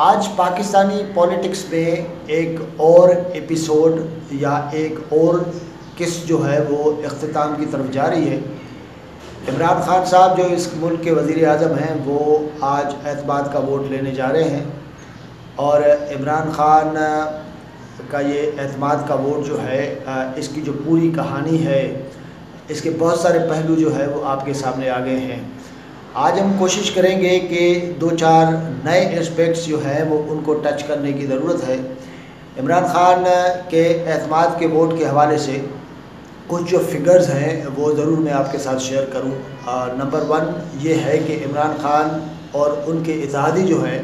आज पाकिस्तानी पॉलिटिक्स में एक और एपिसोड या एक और किस्त जो है वो इख्तिताम की तरफ जा रही है। इमरान खान साहब जो इस मुल्क के वज़ीर आज़म हैं वो आज एतमाद का वोट लेने जा रहे हैं और इमरान खान का ये एतमाद का वोट जो है इसकी जो पूरी कहानी है, इसके बहुत सारे पहलू जो है वो आपके सामने आ गए हैं। आज हम कोशिश करेंगे कि दो चार नए एस्पेक्ट्स जो हैं वो उनको टच करने की ज़रूरत है। इमरान खान के एतमाद के वोट के हवाले से कुछ जो फिगर्स हैं वो ज़रूर मैं आपके साथ शेयर करूं। नंबर 1 ये है कि इमरान खान और उनके इत्तेहादी जो हैं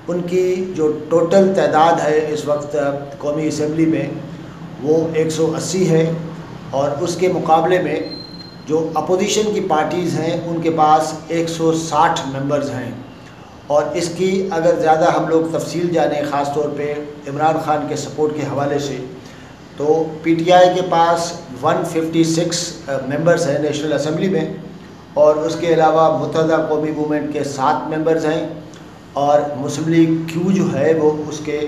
उनकी जो टोटल तादाद है इस वक्त कौमी असम्बली में वो 180 है और उसके मुकाबले में जो अपोजिशन की पार्टीज़ हैं उनके पास 160 मेंबर्स हैं। और इसकी अगर ज़्यादा हम लोग तफसील जानें, ख़ास तौर पे इमरान खान के सपोर्ट के हवाले से, तो पीटीआई के पास 156 मेंबर्स हैं नेशनल असम्बली में और उसके अलावा मुत्तहदा कौमी मूवमेंट के 7 मेंबर्स हैं और मुस्लिम लीग क्यू जो है वो उसके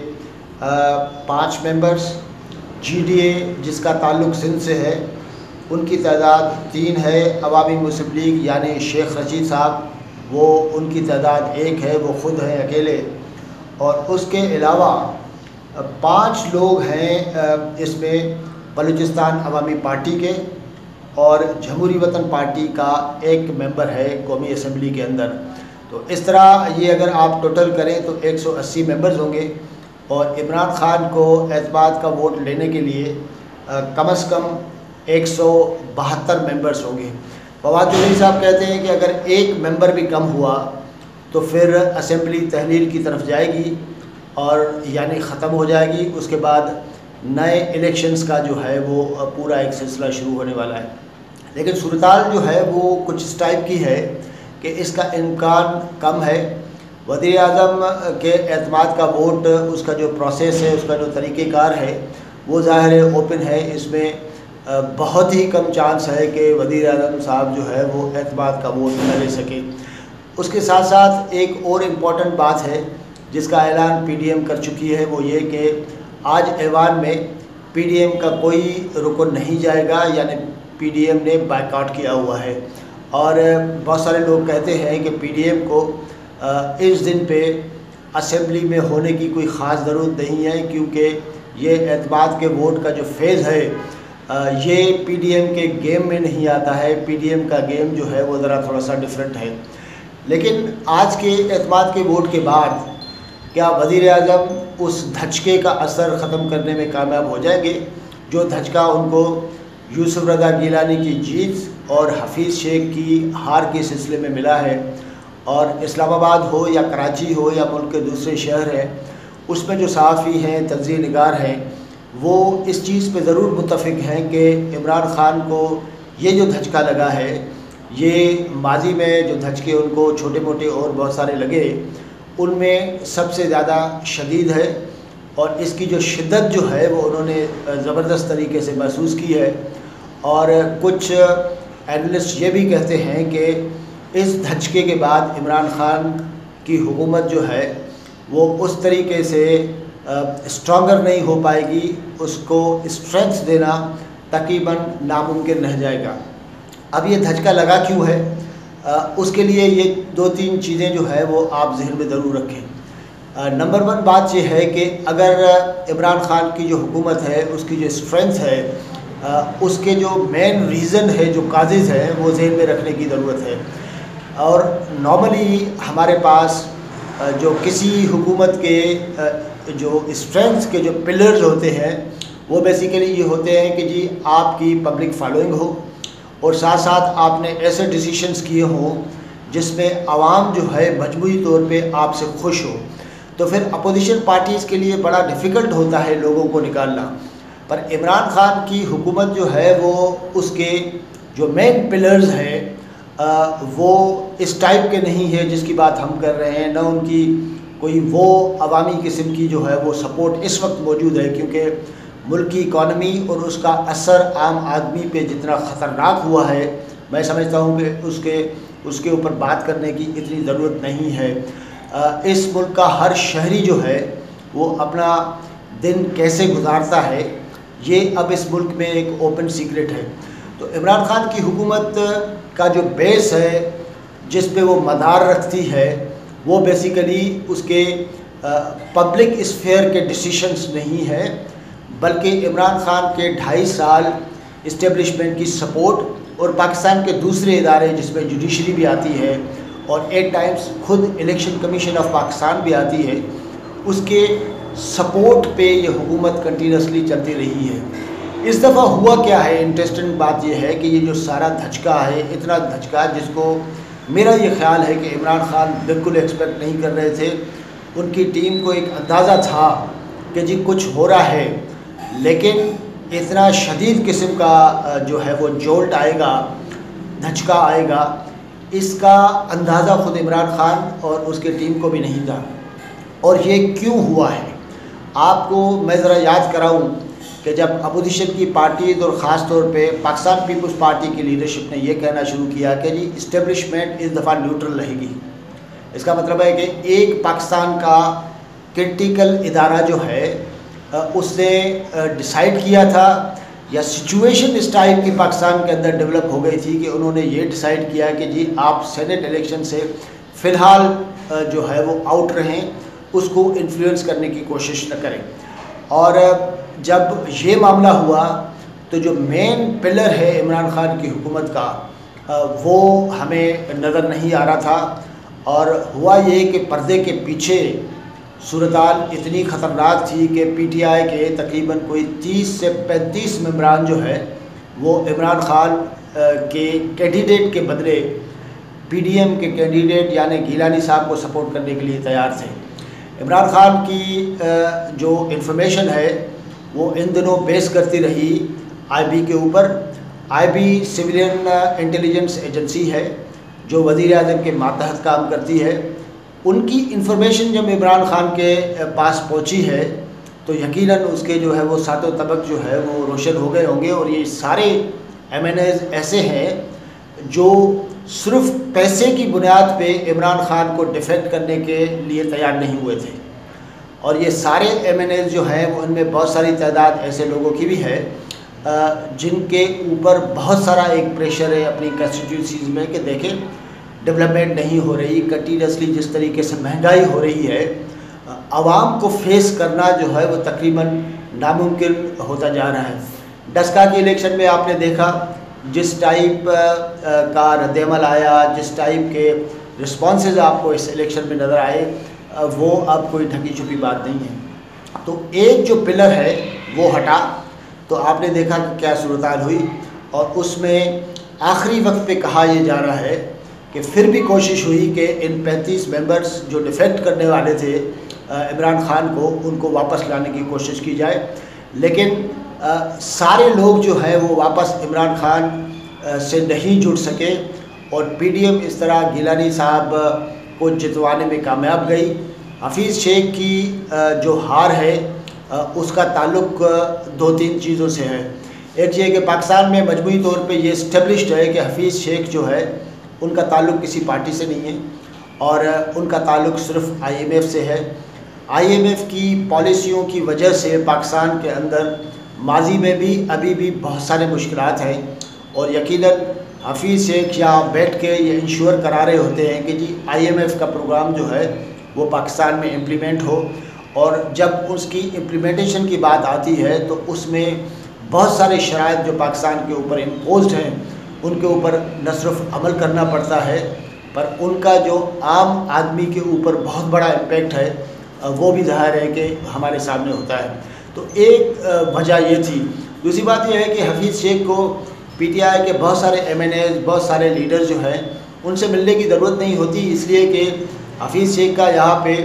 5 मेंबर्स, जीडीए जिसका ताल्लुक़ सिंध से है उनकी तादाद 3 है, अवामी मुस्लिम लीग यानी शेख रशीद साहब वो उनकी तादाद 1 है, वो ख़ुद हैं अकेले, और उसके अलावा 5 लोग हैं इसमें बलूचिस्तान अवामी पार्टी के और जमहूरी वतन पार्टी का 1 मेंबर है कौमी असम्बली के अंदर। तो इस तरह ये अगर आप टोटल करें तो 180 मेंबर्स होंगे और इमरान खान को एतमाद का वोट लेने के लिए कम से कम 172 मेंबर्स होंगे। फवाद चौधरी साहब कहते हैं कि अगर 1 मेंबर भी कम हुआ तो फिर असम्बली तहलील की तरफ जाएगी और यानी ख़त्म हो जाएगी। उसके बाद नए इलेक्शंस का जो है वो पूरा एक सिलसिला शुरू होने वाला है। लेकिन सूरताल जो है वो कुछ इस टाइप की है कि इसका इम्कान कम है। वज़ीर आज़म के एतमाद का वोट, उसका जो प्रोसेस है, उसका जो तरीक़ेकार है वो ज़ाहिर है ओपन है। इसमें बहुत ही कम चांस है कि वज़ीर आज़म साहब जो है वो एतमाद का वोट न ले सके। उसके साथ साथ एक और इम्पॉर्टेंट बात है जिसका ऐलान पीडीएम कर चुकी है, वो ये कि आज ऐवान में पीडीएम का कोई रुकन नहीं जाएगा, यानी पीडीएम ने बायकॉट किया हुआ है। और बहुत सारे लोग कहते हैं कि पीडीएम को इस दिन पे असेंबली में होने की कोई ख़ास ज़रूरत नहीं है, क्योंकि ये एतमाद के वोट का जो फेज़ है ये पीडीएम के गेम में नहीं आता है। पीडीएम का गेम जो है वो ज़रा थोड़ा सा डिफरेंट है। लेकिन आज के एतमाद के वोट के बाद क्या वज़ीर आज़म उस धचके का असर ख़त्म करने में कामयाब हो जाएंगे जो धचका उनको यूसुफ रज़ा गिलानी की जीत और हफीज़ शेख की हार के सिलसिले में मिला है। और इस्लामाबाद हो या कराची हो या मुल्क के दूसरे शहर हैं, उसमें जो सहाफ़ी हैं, तंज़ीर निगार हैं, वो इस चीज़ पे ज़रूर मुत्तफ़िक़ हैं कि इमरान ख़ान को ये जो धचका लगा है, ये माजी में जो धचके उनको छोटे मोटे और बहुत सारे लगे उनमें सबसे ज़्यादा शदीद है और इसकी जो शिद्दत जो है वो उन्होंने ज़बरदस्त तरीके से महसूस की है। और कुछ एनालिस्ट ये भी कहते हैं कि इस धचके के बाद इमरान ख़ान की हुकूमत जो है वो उस तरीके से स्ट्रॉन्गर नहीं हो पाएगी, उसको स्ट्रेंथ देना तकरीबन नामुमकिन रह जाएगा। अब ये धचका लगा क्यों है, उसके लिए ये 2-3 चीज़ें जो है वो आप जहन में ज़रूर रखें। नंबर 1 बात ये है कि अगर इमरान ख़ान की जो हुकूमत है उसकी जो स्ट्रेंथ है, उसके जो मेन रीज़न है, जो काजेज़ है, वो जहन में रखने की ज़रूरत है। और नॉर्मली हमारे पास जो किसी हुकूमत के जो स्ट्रेंथ के जो पिलर्स होते हैं वो बेसिकली ये होते हैं कि जी आपकी पब्लिक फॉलोइंग हो और साथ साथ आपने ऐसे डिसीशंस किए हों जिसमें आवाम जो है मजमूई तौर पे आपसे खुश हो। तो फिर अपोजिशन पार्टीज़ के लिए बड़ा डिफ़िकल्ट होता है लोगों को निकालना। पर इमरान ख़ान की हुकूमत जो है वो उसके जो मेन पिलर्स हैं वो इस टाइप के नहीं है जिसकी बात हम कर रहे हैं। न उनकी कोई वो अवामी किस्म की जो है वो सपोर्ट इस वक्त मौजूद है, क्योंकि मुल्क की इकॉनमी और उसका असर आम आदमी पे जितना ख़तरनाक हुआ है, मैं समझता हूँ कि उसके ऊपर बात करने की इतनी ज़रूरत नहीं है। इस मुल्क का हर शहरी जो है वो अपना दिन कैसे गुजारता है, ये अब इस मुल्क में एक ओपन सीक्रेट है। तो इमरान खान की हुकूमत का जो बेस है, जिस पे वो मदार रखती है, वो बेसिकली उसके पब्लिक स्फेयर के डिसीशंस नहीं है, बल्कि इमरान खान के 2.5 साल इस्टेब्लिशमेंट की सपोर्ट और पाकिस्तान के दूसरे इदारे जिसमें जुडिशरी भी आती है और एट टाइम्स खुद इलेक्शन कमीशन ऑफ पाकिस्तान भी आती है, उसके सपोर्ट पे ये हुकूमत कंटिन्यूसली चलती रही है। इस दफ़ा हुआ क्या है, इंटरेस्टिंग बात यह है कि ये जो सारा धचका है, इतना धचका जिसको मेरा ये ख्याल है कि इमरान खान बिल्कुल एक्सपेक्ट नहीं कर रहे थे। उनकी टीम को एक अंदाज़ा था कि जी कुछ हो रहा है, लेकिन इतना शदीद किस्म का जो है वो जोल्ट आएगा, धचका आएगा, इसका अंदाज़ा ख़ुद इमरान खान और उसकी टीम को भी नहीं था। और ये क्यों हुआ है, आपको मैं ज़रा याद कराऊं कि जब अपोजिशन की पार्टीज़ और ख़ास तौर पे पाकिस्तान पीपल्स पार्टी की लीडरशिप ने यह कहना शुरू किया कि जी इस्टेब्लिशमेंट इस दफ़ा न्यूट्रल रहेगी, इसका मतलब है कि एक पाकिस्तान का क्रिटिकल इदारा जो है उसने डिसाइड किया था, या सिचुएशन इस टाइप की पाकिस्तान के अंदर डेवलप हो गई थी कि उन्होंने ये डिसाइड किया कि जी आप सेनेट इलेक्शन से फ़िलहाल जो है वो आउट रहें, उसको इन्फ्लुएंस करने की कोशिश न करें। और जब ये मामला हुआ तो जो मेन पिलर है इमरान खान की हुकूमत का वो हमें नज़र नहीं आ रहा था। और हुआ ये कि पर्दे के पीछे सूरत इतनी ख़तरनाक थी कि पीटीआई के तकरीबन कोई 30 से 35 मेंबरान जो है वो इमरान खान के कैंडिडेट के बदले पीडीएम के कैंडिडेट यानी गिलानी साहब को सपोर्ट करने के लिए तैयार थे। इमरान खान की जो इंफॉर्मेशन है वो इन दिनों बेस करती रही आईबी के ऊपर। आईबी सिविलियन इंटेलिजेंस एजेंसी है जो वज़ीर-ए-आज़म के मातहत काम करती है। उनकी इंफॉर्मेशन जब इमरान खान के पास पहुंची है तो यकीनन उसके जो है वो सातों तबक जो है वो रोशन हो गए होंगे। और ये सारे एमएनएज़ ऐसे हैं जो सिर्फ पैसे की बुनियाद पे इमरान खान को डिफेक्ट करने के लिए तैयार नहीं हुए थे। और ये सारे एमएनएज़ जो हैं वो उनमें बहुत सारी तादाद ऐसे लोगों की भी है जिनके ऊपर बहुत सारा एक प्रेशर है अपनी कंस्टिट्यूंसीज़ में कि देखें डेवलपमेंट नहीं हो रही, कंटिन्यूसली जिस तरीके से महंगाई हो रही है, आवाम को फेस करना जो है वो तकरीबन नामुमकिन होता जा रहा है। डस्का के इलेक्शन में आपने देखा जिस टाइप का रद्दअमल आया, जिस टाइप के रिस्पॉन्सेज आपको इस इलेक्शन में नज़र आए, वो अब कोई ढकी छुपी बात नहीं है। तो एक जो पिलर है वो हटा तो आपने देखा कि क्या सूरत हुई। और उसमें आखिरी वक्त पे कहा यह जा रहा है कि फिर भी कोशिश हुई कि इन 35 मेंबर्स जो डिफेक्ट करने वाले थे इमरान खान को, उनको वापस लाने की कोशिश की जाए। लेकिन सारे लोग जो है वो वापस इमरान खान से नहीं जुड़ सके और पीडीएम इस तरह गिलानी साहब को जितवाने में कामयाब गई। हफीज़ शेख की जो हार है उसका ताल्लुक़ 2-3 चीज़ों से है। एक ये कि पाकिस्तान में मजमूई तौर पे ये इस्टेब्लिश्ड है कि हफीज़ शेख जो है उनका ताल्लुक़ किसी पार्टी से नहीं है और उनका ताल्लुक़ सिर्फ आईएमएफ से है। आईएमएफ की पॉलिसियों की वजह से पाकिस्तान के अंदर माजी में भी अभी भी बहुत सारे मुश्किलात हैं और यकीनन हफीज़ शेख यहाँ बैठ के ये इंश्योर करा रहे होते हैं कि जी आईएमएफ का प्रोग्राम जो है वो पाकिस्तान में इम्प्लीमेंट हो। और जब उसकी इम्प्लीमेंटेशन की बात आती है तो उसमें बहुत सारे शराइत जो पाकिस्तान के ऊपर इम्पोज्ड हैं उनके ऊपर न सिर्फ अमल करना पड़ता है पर उनका जो आम आदमी के ऊपर बहुत बड़ा इम्पेक्ट है वो भी ज़ाहिर है कि हमारे सामने होता है। तो एक वजह ये थी। दूसरी बात यह है कि हफीज़ शेख को पीटीआई के बहुत सारे एमएनएज़, बहुत सारे लीडर जो हैं उनसे मिलने की ज़रूरत नहीं होती, इसलिए कि हफीज़ शेख का यहाँ पे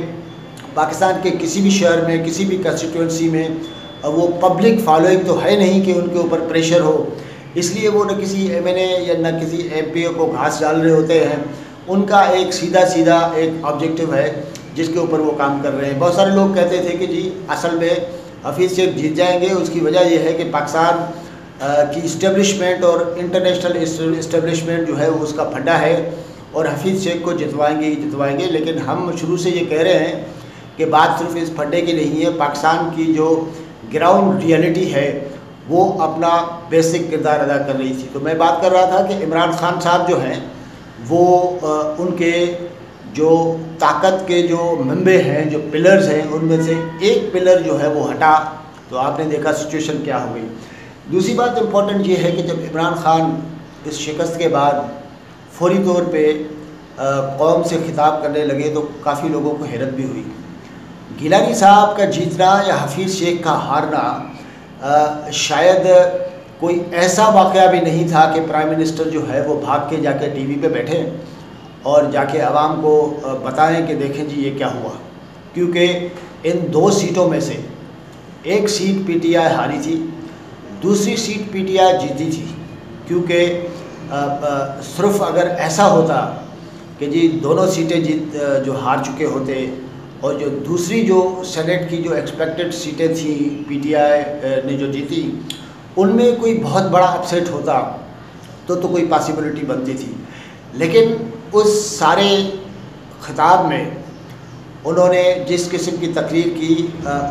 पाकिस्तान के किसी भी शहर में, किसी भी कंस्टिट्यूंसी में वो पब्लिक फॉलोइंग तो है नहीं कि उनके ऊपर प्रेशर हो, इसलिए वो न किसी एमएनए या न किसी एमपीओ को घास डाल रहे होते हैं। उनका एक सीधा एक ऑब्जेक्टिव है जिसके ऊपर वो काम कर रहे हैं। बहुत सारे लोग कहते थे कि जी असल में हफीज़ शेख जीत जाएंगे, उसकी वजह यह है कि पाकिस्तान की इस्टेब्लिशमेंट और इंटरनेशनल इस्टेब्लिशमेंट जो है वो उसका फंडा है और हफीज़ शेख को जितवाएंगे ही जितवाएंगे। लेकिन हम शुरू से ये कह रहे हैं कि बात सिर्फ इस फड्डे की नहीं है, पाकिस्तान की जो ग्राउंड रियलिटी है वो अपना बेसिक किरदार अदा कर रही थी। तो मैं बात कर रहा था कि इमरान खान साहब जो हैं वो उनके जो ताकत के जो मंबे हैं, जो पिलर्स हैं, उनमें से एक पिलर जो है वो हटा तो आपने देखा सिचुएशन क्या हो गई। दूसरी बात इम्पॉर्टेंट ये है कि जब इमरान खान इस शिकस्त के बाद फौरी तौर पे कौम से खिताब करने लगे तो काफ़ी लोगों को हैरत भी हुई। गिलानी साहब का जीतना या हफीज़ शेख का हारना शायद कोई ऐसा वाक़या भी नहीं था कि प्राइम मिनिस्टर जो है वो भाग के जाके टीवी पे बैठे और जाके आवाम को बताएं कि देखें जी ये क्या हुआ, क्योंकि इन 2 सीटों में से एक सीट पीटीआई हारी थी, दूसरी सीट पीटीआई जीती थी। क्योंकि सिर्फ अगर ऐसा होता कि जी दोनों सीटें जो हार चुके होते और जो दूसरी जो सेनेट की जो एक्सपेक्टेड सीटें थी पीटीआई ने जो जीती उनमें कोई बहुत बड़ा अपसेट होता तो कोई पॉसिबिलिटी बनती थी। लेकिन उस सारे खिताब में उन्होंने जिस किस्म की तकरीर की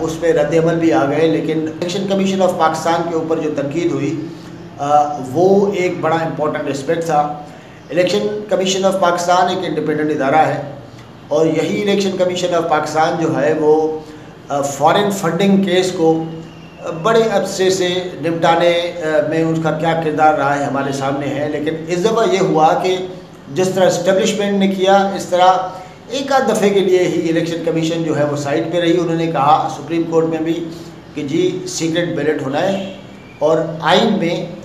उस पर रद्द-ए-अमल भी आ गए। लेकिन इलेक्शन कमीशन ऑफ पाकिस्तान के ऊपर जो तनकीद हुई वो एक बड़ा इम्पोर्टेंट एस्पेक्ट था। इलेक्शन कमीशन ऑफ पाकिस्तान एक इंडिपेंडेंट इदारा है और यही इलेक्शन कमीशन ऑफ पाकिस्तान जो है वो फॉरेन फंडिंग केस को बड़े अरसे से निपटाने में उसका क्या किरदार रहा है हमारे सामने है। लेकिन इस दफ़ा ये हुआ कि जिस तरह इस्टेब्लिशमेंट ने किया इस तरह एक आध दफ़े के लिए ही इलेक्शन कमीशन जो है वो साइड पे रही। उन्होंने कहा सुप्रीम कोर्ट में भी कि जी सीक्रेट बैलेट होना है और आइन में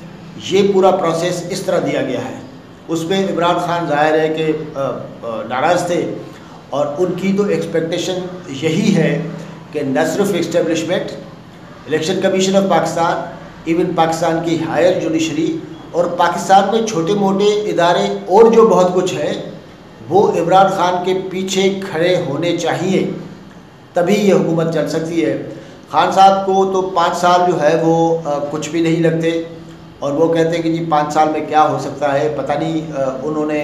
ये पूरा प्रोसेस इस तरह दिया गया है। उसमें इमरान खान ज़ाहिर है कि नाराज़ थे और उनकी तो एक्सपेक्टेशन यही है कि न सिर्फ establishment, election commission of Pakistan, even Pakistan की हायर जुडिशरी और पाकिस्तान में छोटे मोटे इदारे और जो बहुत कुछ है वो इमरान खान के पीछे खड़े होने चाहिए, तभी ये हुकूमत चल सकती है। खान साहब को तो 5 साल जो है वो कुछ भी नहीं लगते और वो कहते हैं कि जी 5 साल में क्या हो सकता है, पता नहीं उन्होंने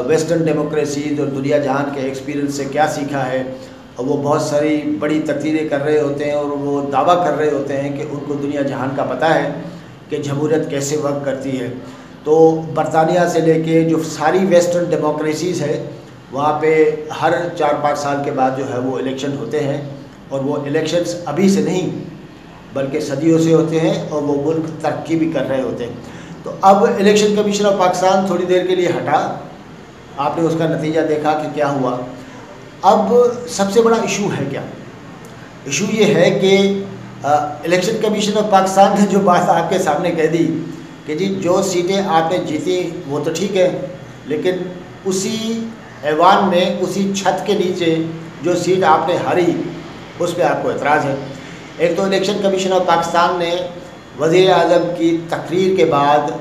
वेस्टर्न डेमोक्रेसी और दुनिया जहान के एक्सपीरियंस से क्या सीखा है। और वो बहुत सारी बड़ी तकरीरें कर रहे होते हैं और वो दावा कर रहे होते हैं कि उनको दुनिया जहान का पता है कि जमहूरियत कैसे वर्क करती है। तो बरतानिया से लेके जो सारी वेस्टर्न डेमोक्रेसीज़ है वहाँ पे हर 4-5 साल के बाद जो है वो इलेक्शन होते हैं और वो इलेक्शंस अभी से नहीं बल्कि सदियों से होते हैं और वो मुल्क तरक्की भी कर रहे होते हैं। तो अब इलेक्शन कमीशन ऑफ पाकिस्तान थोड़ी देर के लिए हटा, आपने उसका नतीजा देखा कि क्या हुआ। अब सबसे बड़ा इशू है क्या? इशू ये है कि इलेक्शन कमीशन ऑफ पाकिस्तान ने जो बात आपके सामने कह दी कि जी जो सीटें आपने जीती वो तो ठीक है, लेकिन उसी ऐवान में उसी छत के नीचे जो सीट आपने हारी उस पर आपको एतराज़ है। एक तो इलेक्शन कमीशन ऑफ पाकिस्तान ने वज़ीर आज़म की तकरीर के बाद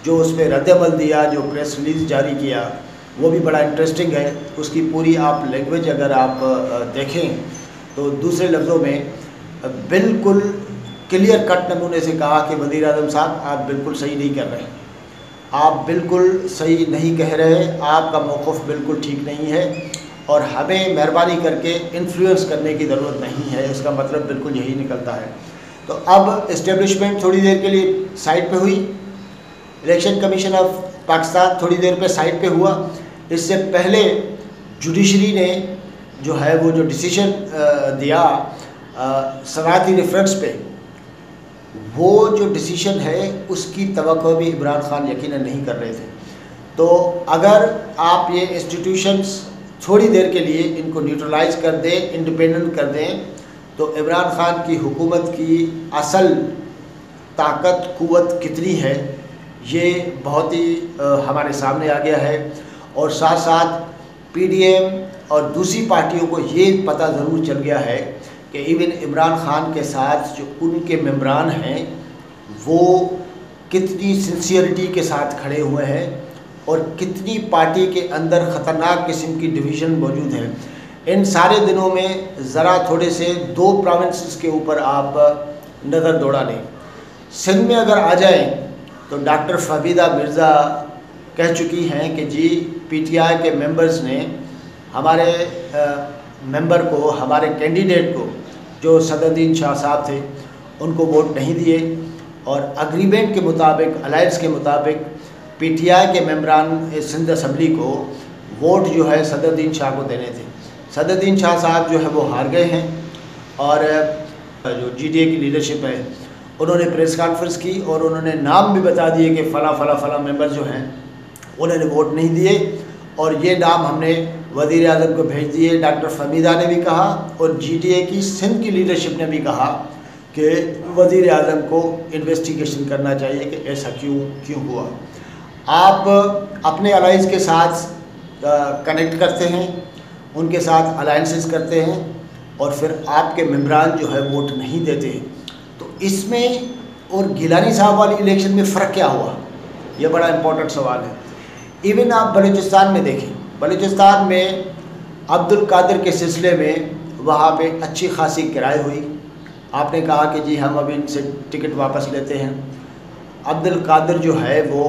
जो उस पर रद्द-ए-अमल दिया, जो प्रेस रिलीज़ जारी किया, वो भी बड़ा इंटरेस्टिंग है। उसकी पूरी आप लैंग्वेज अगर आप देखें तो दूसरे लफ्ज़ों में बिल्कुल क्लियर कट नमूने से कहा कि वज़ीर आज़म साहब आप बिल्कुल सही नहीं कर रहे, आप बिल्कुल सही नहीं कह रहे, आपका मौक़िफ़ बिल्कुल ठीक नहीं है और हमें मेहरबानी करके इन्फ्लुएंस करने की ज़रूरत नहीं है। इसका मतलब बिल्कुल यही निकलता है। तो अब इस्टेब्लिशमेंट थोड़ी देर के लिए साइड पे हुई, इलेक्शन कमीशन ऑफ पाकिस्तान थोड़ी देर पे साइड पे हुआ। इससे पहले जुडिशरी ने जो है वो जो डिसीजन दिया सराहती रेफरेंस पे, वो जो डिसीजन है उसकी तवक्को भी इमरान खान यकीनन नहीं कर रहे थे। तो अगर आप ये इंस्टीट्यूशंस थोड़ी देर के लिए इनको न्यूट्रलाइज कर दें, इंडिपेंडेंट कर दें, तो इमरान खान की हुकूमत की असल ताकत कुव्वत कितनी है ये बहुत ही हमारे सामने आ गया है। और साथ साथ पीडीएम और दूसरी पार्टियों को ये पता ज़रूर चल गया है कि इवन इमरान खान के साथ जो उनके मेंबरान हैं वो कितनी सिंसियरिटी के साथ खड़े हुए हैं और कितनी पार्टी के अंदर ख़तरनाक किस्म की डिवीज़न मौजूद है। इन सारे दिनों में ज़रा थोड़े से 2 प्रोविंसेस के ऊपर आप नज़र दौड़ा लें। सिंध में अगर आ जाएं तो डॉक्टर फबीदा मिर्ज़ा कह चुकी हैं कि जी PTI के मेंबर्स ने हमारे मेंबर को, हमारे कैंडिडेट को, जो सदरुद्दीन शाह साहब थे, उनको वोट नहीं दिए और अग्रीमेंट के मुताबिक, अलायंस के मुताबिक PTI के मेंबरान सिंध असम्बली को वोट जो है सदरुद्दीन शाह को देने थे। सदरुद्दीन शाह साहब जो है वो हार गए हैं और जो GDA की लीडरशिप है उन्होंने प्रेस कॉन्फ्रेंस की और उन्होंने नाम भी बता दिए कि फ़ला मेंबर जो हैं उन्होंने वोट नहीं दिए और ये नाम हमने वज़ीर आज़म को भेज दिए। डॉक्टर फमीदा ने भी कहा और GDA की सिंध की लीडरशिप ने भी कहा कि वज़ीर आज़म को इन्वेस्टिगेशन करना चाहिए कि ऐसा क्यों हुआ। आप अपने अलाइंस के साथ कनेक्ट करते हैं, उनके साथ अलायंसेस करते हैं और फिर आपके मेंबरान जो है वोट नहीं देते हैं। तो इसमें और गिलानी साहब वाली इलेक्शन में फ़र्क क्या हुआ, यह बड़ा इम्पोर्टेंट सवाल है। इवन आप बलूचिस्तान में देखें, बलूचिस्तान में अब्दुल कादिर के सिलसिले में वहाँ पे अच्छी खासी किराए हुई। आपने कहा कि जी हम अभी इनसे टिकट वापस लेते हैं। अब्दुल कादिर जो है वो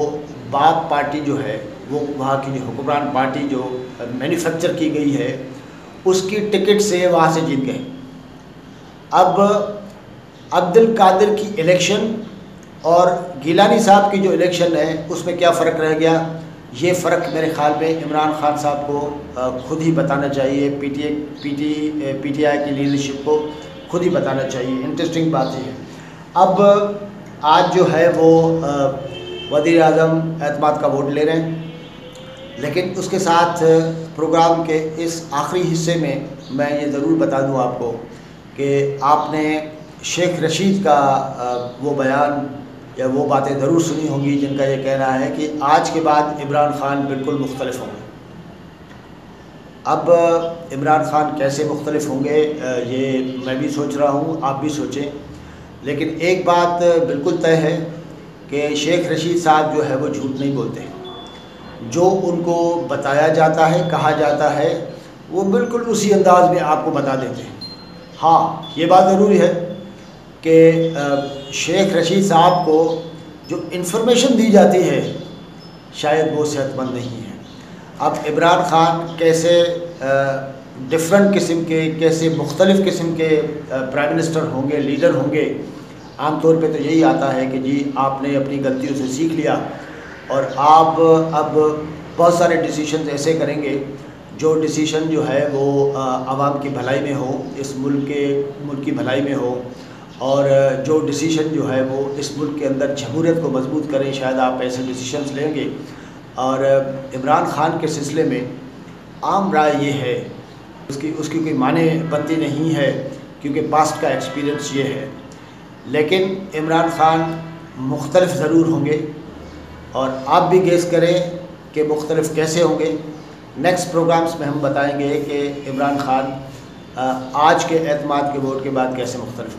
बाप पार्टी जो है वो वहाँ की जो हुक्मरान पार्टी जो मैन्युफैक्चर की गई है उसकी टिकट से वहाँ से जीत गए। अब अब्दुल कादिर की इलेक्शन और गिलानी साहब की जो इलेक्शन है उसमें क्या फ़र्क रह गया, ये फ़र्क मेरे ख़्याल में इमरान खान साहब को खुद ही बताना चाहिए, PTI की लीडरशिप को खुद ही बताना चाहिए। इंटरेस्टिंग बात ये है। अब आज जो है वो वज़ीर आज़म एतमाद का वोट ले रहे हैं, लेकिन उसके साथ प्रोग्राम के इस आखिरी हिस्से में मैं ये ज़रूर बता दूं आपको कि आपने शेख रशीद का वो बयान या वो बातें ज़रूर सुनी होंगी जिनका ये कहना है कि आज के बाद इमरान खान बिल्कुल मुख्तलिफ होंगे। अब इमरान खान कैसे मुख्तलिफ होंगे ये मैं भी सोच रहा हूँ, आप भी सोचें। लेकिन एक बात बिल्कुल तय है कि शेख रशीद साहब जो है वो झूठ नहीं बोलते हैं। जो उनको बताया जाता है, कहा जाता है, वो बिल्कुल उसी अंदाज में आपको बता देते हैं। हाँ, ये बात ज़रूरी है कि शेख रशीद साहब को जो इन्फॉर्मेशन दी जाती है शायद वो सेहतमंद नहीं है। अब इमरान खान कैसे डिफरेंट किस्म के, कैसे मुख्तलिफ़ किस्म के प्राइम मिनिस्टर होंगे, लीडर होंगे, आम तौर पे तो यही आता है कि जी आपने अपनी गलतियों से सीख लिया और आप अब बहुत सारे डिसीशन ऐसे करेंगे जो डिसीशन जो है वो आवाम की भलाई में हो, इस मुल्क की भलाई में हो, और जो डिसीशन जो है वो इस मुल्क के अंदर जमहूरियत को मजबूत करें। शायद आप ऐसे डिसीशंस लेंगे। और इमरान खान के सिलसिले में आम राय ये है, उसकी कोई माने बनती नहीं है क्योंकि पास्ट का एक्सपीरियंस ये है। लेकिन इमरान खान मुख्तलिफ ज़रूर होंगे और आप भी गेस करें कि मुख्तलिफ कैसे होंगे। नेक्स्ट प्रोग्राम्स में हम बताएंगे कि इमरान खान आज के एतमाद के वोट के बाद कैसे मुख्तलिफ